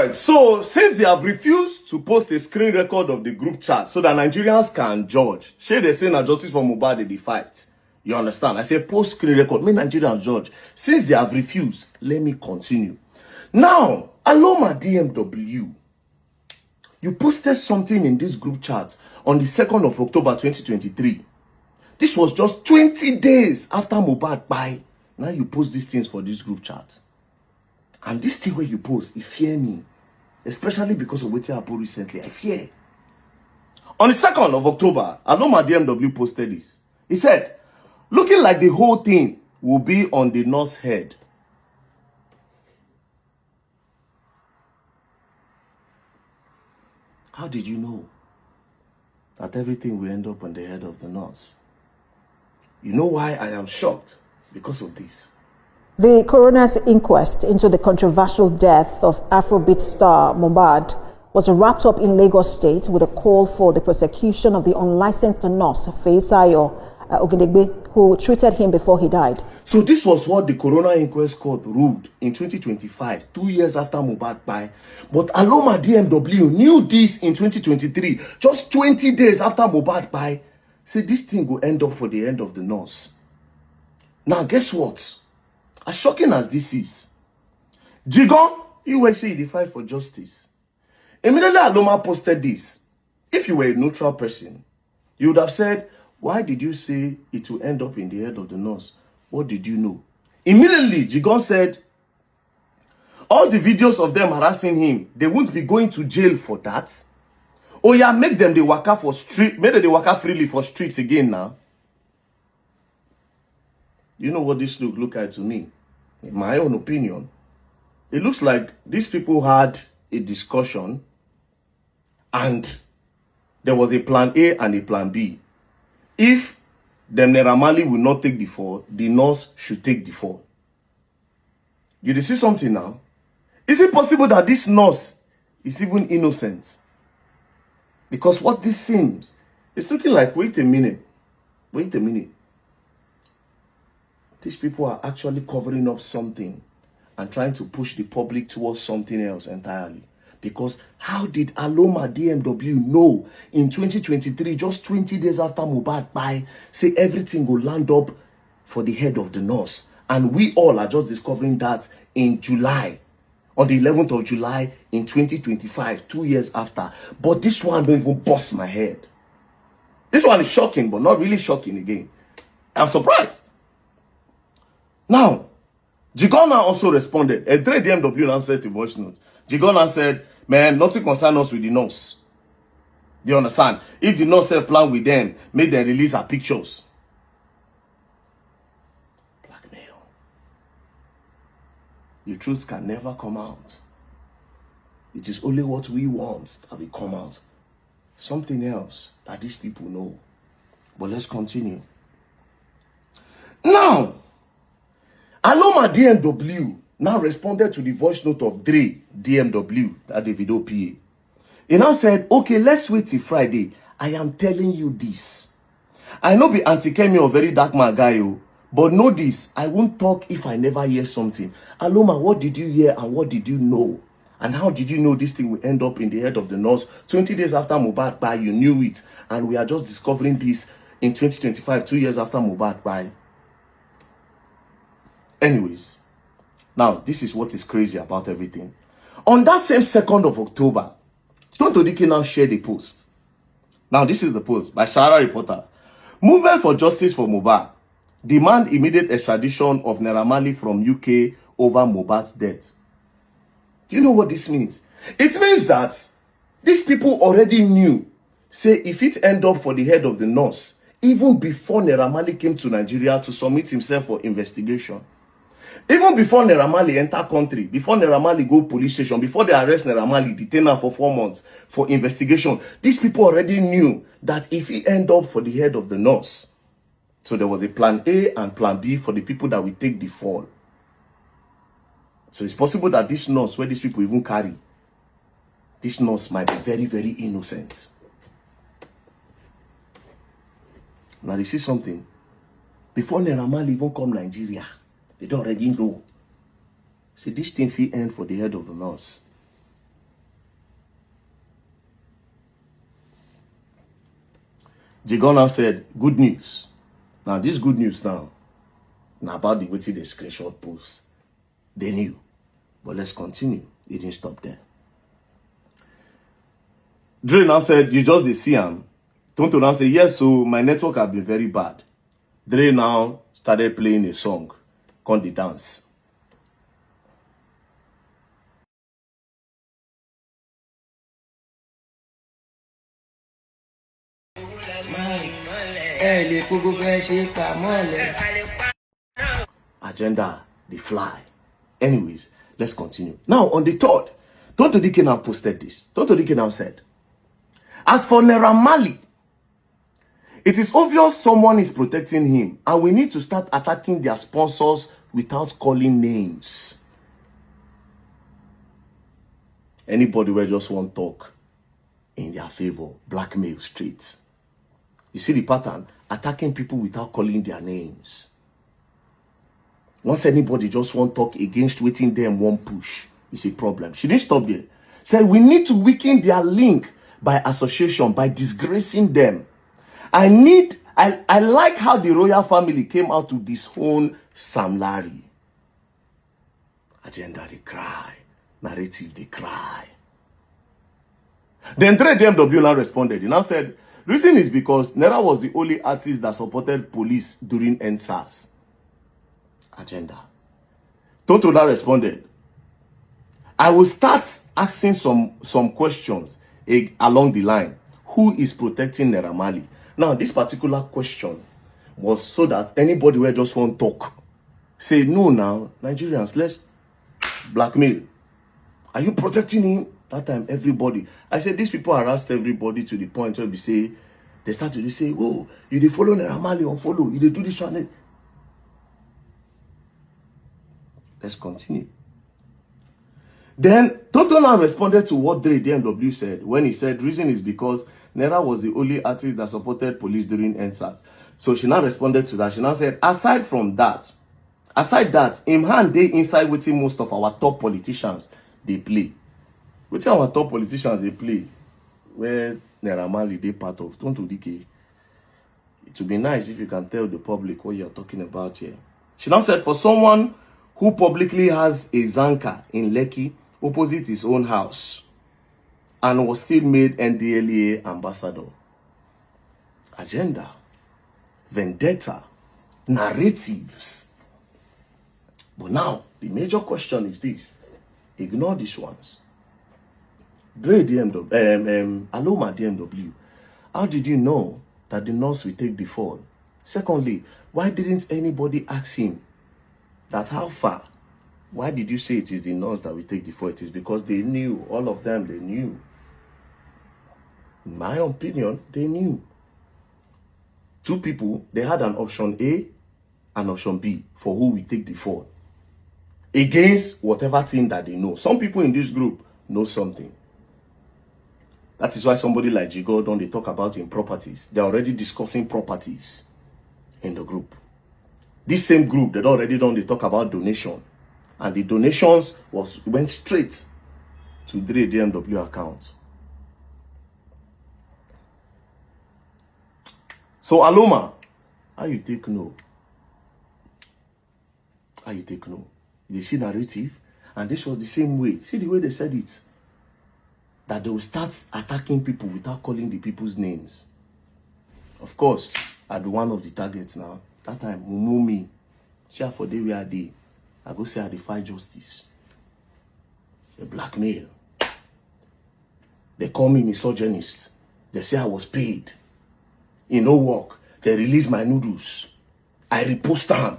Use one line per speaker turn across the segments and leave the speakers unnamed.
right, so since they have refused to post a screen record of the group chat so that Nigerians can judge, shey they say na justice for mohbad they fight. You understand? I say post screen record, make Nigerians judge. Since they have refused, let me continue. Now, Aloma DMW, you posted something in this group chat on the 2nd of October 2023. This was just 20 days after Mohbad died. Now you post these things for this group chat. And this thing where you post, it fear me. Especially because of what happened recently. I fear. On the 2nd of October, Aloma DMW posted this. He said, looking like the whole thing will be on the nurse's head. How did you know that everything will end up on the head of the nurse? You know why I am shocked? Because of this.
The coroner's inquest into the controversial death of Afrobeat star Mohbad was wrapped up in Lagos State with a call for the prosecution of the unlicensed nurse Feisayo Ogedegbe, who treated him before he died.
So this was what the coroner inquest court ruled in 2025, 2 years after Mohbad died. But Aloma DMW knew this in 2023, just 20 days after Mohbad died. Say this thing will end up for the end of the nurse. Now guess what? As shocking as this is, Jigon, you will say you fight for justice. Immediately Aloma posted this. If you were a neutral person, you would have said, why did you say it will end up in the head of the nurse? What did you know? Immediately, Jigon said, all the videos of them harassing him, they won't be going to jail for that. Oh yeah, make them the waka for street, make them the waka freely for streets again now. You know what this look like to me? In my own opinion, it looks like these people had a discussion and there was a plan A and a plan B. If the Naira Marley will not take the fall, the nurse should take the fall. You see something now? Is it possible that this nurse is even innocent? Because what this seems, it's looking like, wait a minute. These people are actually covering up something and trying to push the public towards something else entirely. Because how did Aloma DMW know in 2023, just 20 days after Mohbad died, say everything will land up for the head of the nurse? And we all are just discovering that in July, on the 11th of July in 2025, 2 years after. But this one don't even bust my head. This one is shocking, but not really shocking again. I'm surprised. Now, Jigona also responded. A 3 DMW now sent a voice note. Jigona said, man, nothing concerns us with the nurse. Do you understand? If the nurse said plan with them, make them release her pictures. Blackmail. The truth can never come out. It is only what we want that will come out. Something else that these people know. But let's continue. Now, Aloma DMW now responded to the voice note of Dre DMW, that Davido PA. He now said, okay, let's wait till Friday. I am telling you this. I know be anti-Kemi or very dark man guy, but know this, I won't talk if I never hear something. Aloma, what did you hear and what did you know? And how did you know this thing will end up in the head of the nurse? 20 days after Mohbad died, you knew it. And we are just discovering this in 2025, 2 years after Mohbad died. Anyways, now this is what is crazy about everything. On that same 2nd of October, Tonto Dike now shared a post. Now this is the post by Sarah Reporter. Movement for justice for Mohbad. Demand immediate extradition of Naira Marley from UK over Mohbad's death. Do you know what this means? It means that these people already knew, say if it end up for the head of the nurse, even before Naira Marley came to Nigeria to submit himself for investigation. Even before Naira Marley enter country, before Naira Marley go police station, before they arrest Naira Marley, detain her for 4 months for investigation, these people already knew that if he end up for the head of the nurse, so there was a plan A and plan B for the people that will take the fall. So it's possible that this nurse, where these people even carry, this nurse might be very, very innocent. Now they see something. Before Naira Marley even come Nigeria, they don't already know. See, this thing will end for the head of the nurse. Jigon now said, good news. Now, this good news now about the waiting the screenshot post. They knew. But let's continue. It didn't stop there. Dre now said, you just dey see him. Tonto now said, yes, so my network have been very bad. Dre now started playing a song called The Dance. Agenda, they fly. Anyways, let's continue. Now, on the 3rd, Tonto Dike now posted this. Tonto Dike now said, as for Naira Marley, it is obvious someone is protecting him, and we need to start attacking their sponsors without calling names. Anybody will just want talk in their favor, blackmail streets. You see the pattern? Attacking people without calling their names. Once anybody just want talk against waiting them one push, it's a problem. She didn't stop there. Said we need to weaken their link by association, by disgracing them. I like how the royal family came out to disown Sam Larry. Agenda, they cry. Narrative, they cry. Then Dre DMW now responded. He now said, reason is because Naira was the only artist that supported police during NSAS. Agenda. Tonto now responded, I will start asking some questions along the line. Who is protecting Naira Marley? Now, this particular question was so that anybody will just want to talk. Say, no now, Nigerians, let's blackmail. Are you protecting him? That time, everybody. I said, these people harassed everybody to the point where they started to say, oh, you dey follow Naira Marley, unfollow. You dey do this channel. Let's continue. Then Tonto now responded to what Dre DMW said when he said reason is because Naira was the only artist that supported police during NSAS. So she now responded to that. She now said, aside that, him hand dey inside wetin most of our top politicians they play. Wetin our top politicians they play, where Naira Marley they part of. Tonto Dike. It would be nice if you can tell the public what you're talking about here. She now said, for someone who publicly has a Zanka in Lekki opposite his own house and was still made NDLEA ambassador. Agenda, vendetta, narratives. But now, the major question is this. Ignore these ones. Dre DMW, Aloma DMW, how did you know that the nurse will take the fall? Secondly, why didn't anybody ask him that how far? Why did you say it is the nurse that will take the fall? It is because they knew, all of them, they knew. In my opinion, they knew. Two people, they had an option A and option B for who will take the fall. Against whatever thing that they know. Some people in this group know something. That is why somebody like Jigo, don't they talk about in properties. They're already discussing properties in the group. This same group, they already don't they talk about donation. And the donations went straight to Dre DMW account. So Aloma, how you take no? How you take no? They see narrative, and this was the same way. See the way they said it. That they will start attacking people without calling the people's names. Of course, I'll be one of the targets now. That time, Mumumi, share for day where they. I go say I defy justice. They blackmail. They call me misogynist. They say I was paid. In no work. They release my noodles. I repost them.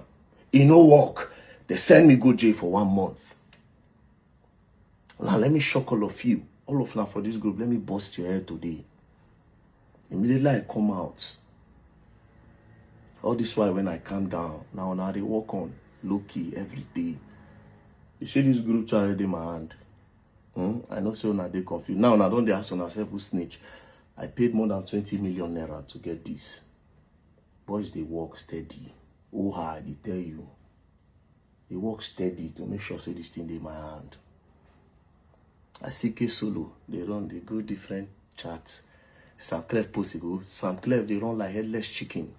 In no work. They send me go jail for 1 month. Now let me shock all of you. All of now for this group, let me bust your head today. Immediately I come out. All this while when I calm down, now they work on low-key every day. You see this group chat already in my hand. I know so now they confused. Now don't they ask on ourselves who snitch. I paid more than 20 million naira to get this. Boys, they work steady. Oh hard, they tell you. They work steady to make sure say this thing in my hand. I see K Solo, they go different chats. Sam Clef post go. Sam Clef, they run like headless chicken.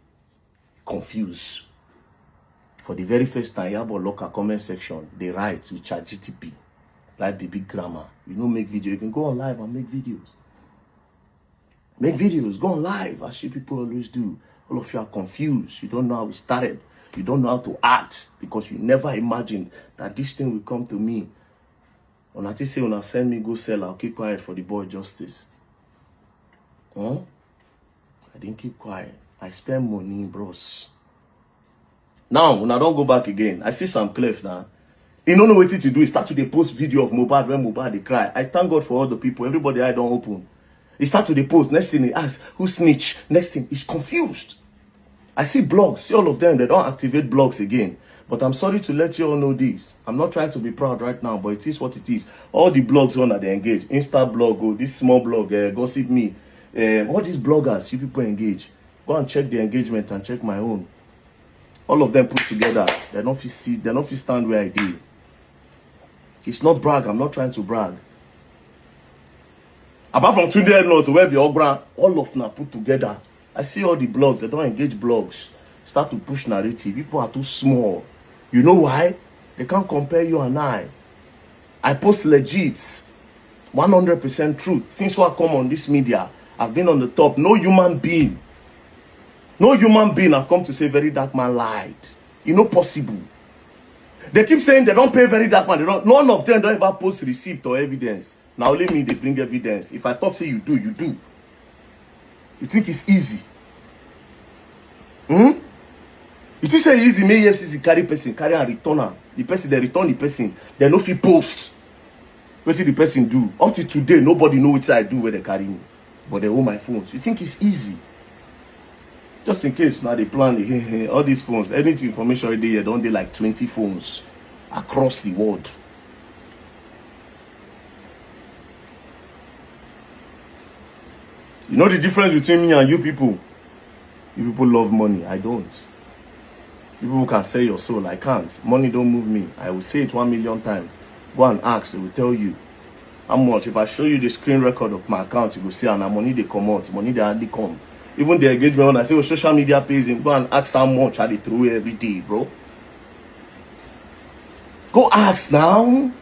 Confused. For the very first time, you have a local comment section. They write with ChatGTP. Like the big grammar. You know, make video. You can go on live and make videos. Make videos. Go on live. As you people always do. All of you are confused. You don't know how it started. You don't know how to act. Because you never imagined that this thing will come to me. When I say when I send me go sell, I'll keep quiet for the boy justice. Huh? I didn't keep quiet. I spend money, bros. Now, when I don't go back again, I see Sam Clef now. He don't know what to do. He start to the post video of mohbad when mohbad they cry. I thank God for all the people. Everybody I don't open. He start to the post. Next thing he asks, who snitch? Next thing, he's confused. I see blogs. See all of them. They don't activate blogs again. But I'm sorry to let you all know this. I'm not trying to be proud right now, but it is what it is. All the blogs on that they engage. Insta blog, oh, this small blog, Gossip Me. All these bloggers, you people engage. Go and check the engagement and check my own. All of them put together. They don't feel see. They don't feel stand where I did. It's not brag. I'm not trying to brag. Apart from Tunde North to where the Ogra, all of them put together. I see all the blogs. They don't engage blogs. Start to push narrative. People are too small. You know why? They can't compare you and I. I post legit, 100% truth. Since I come on this media, I've been on the top. No human being have come to say Very Dark Man lied. It's not possible. They keep saying they don't pay Very Dark Man. None of them don't ever post receipt or evidence. Now only me, they bring evidence. If I talk, say you do, you do. You think it's easy? You think say easy, may EFCC carry person, carry and return her. The person, they return the person. They no fit post. What did the person do? Up to today, nobody know what I do where they carry me. But they own my phones. You think it's easy? Just in case now they plan all these phones, any information already here, don't they like 20 phones across the world. You know the difference between me and you people? You people love money. I don't. You people can sell your soul. I can't. Money don't move me. I will say it 1 million times. Go and ask. They will tell you how much. If I show you the screen record of my account, you will see and money they come out. Money they hardly come. Even the engagement when I say oh, social media pays him, go and ask how much I they throw every day, bro. Go ask now.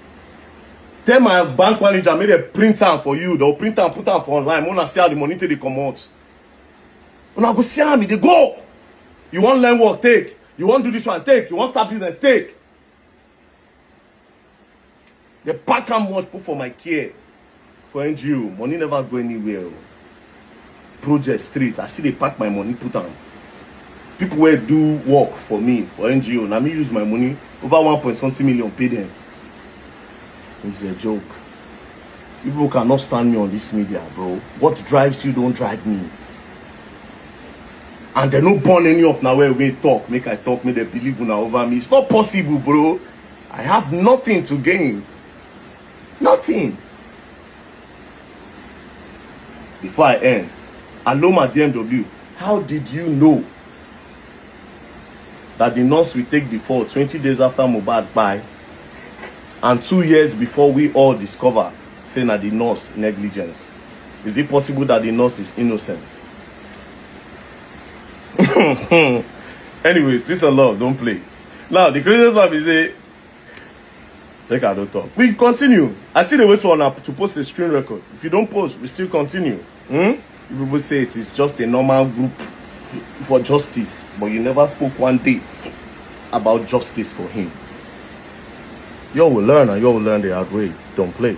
Tell my bank manager made a print out for you. They'll print and put out for online. I want to see how the money they come out. When I go see how me, they go. You want learn work, take. You want do this one, take. You want start business, take. They pack how much put for my care. For NGO. Money never go anywhere. Project street. I see they pack my money, put on. People will do work for me, for NGO. Now me use my money. Over 1.something million pay them. It's a joke. People cannot stand me on this media, bro. What drives you don't drive me. And they no born any of now where we talk. Make I talk, make they believe una over me. It's not possible, bro. I have nothing to gain. Nothing. Before I end, Aloma DMW, how did you know that the nurse will take the fall 20 days after mohbad kpai and 2 years before we all discover saying that the nurse negligence? Is it possible that the nurse is innocent? Anyways, peace and love, don't play. Now the craziest part is that like I don't talk. We continue. I see the way to post a screen record. If you don't post, we still continue. People say it is just a normal group for justice, but you never spoke one day about justice for him. You will learn and you will learn the hard way. Don't play.